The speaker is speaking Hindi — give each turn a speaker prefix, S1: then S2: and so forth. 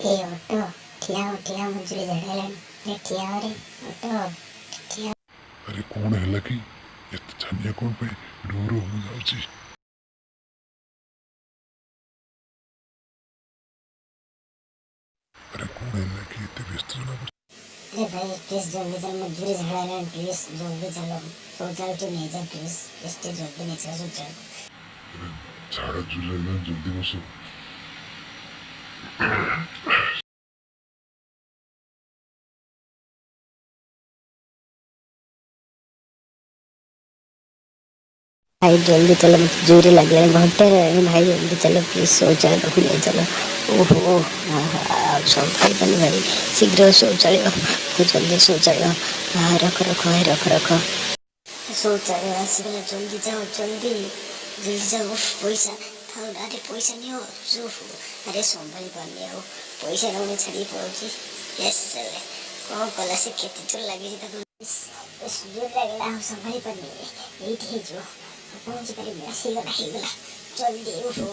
S1: ए ऑटो ठिया मुझे झड़ेलानी रे ठिया रे ऑटो ठिया।
S2: अरे कौन है कि एत छानिया कौन पे रो रो हो जाउची। अरे कौन है कि एत व्यस्त जना पर।
S1: अरे भाई प्लीज जल्दी चल मजदूरी झड़ेलानी प्लीज जल्दी चलो शौचालय तो नहीं जा प्लीज प्लीज जल्दी नहीं चल शौचालय।
S2: अरे झाड़ा झुलेला जल्दी बसो।
S1: भाई जल्दी चलो मुझे जोरी लग रहा है घंटे रहे भाई जल्दी चलो प्लीज शौचालय रख ले चलो। ओहो शौचालय बनी भाई शीघ्र शौचालय जल्दी शौचालय रखो रखो भाई रखो रखो शौचालय आसगला जल्दी जाओ जल्दी जल्दी जाओ पैसा थाओ अरे पैसा नहीं हो अरे संभाली पानी हो पैसा नहीं छाड़ी पड़ोची यस कौन कला से केते चल लगी जोर लगला हम संभाली पानी यही जो पहुंच कर मेरा सीगला जल्दी ओहो।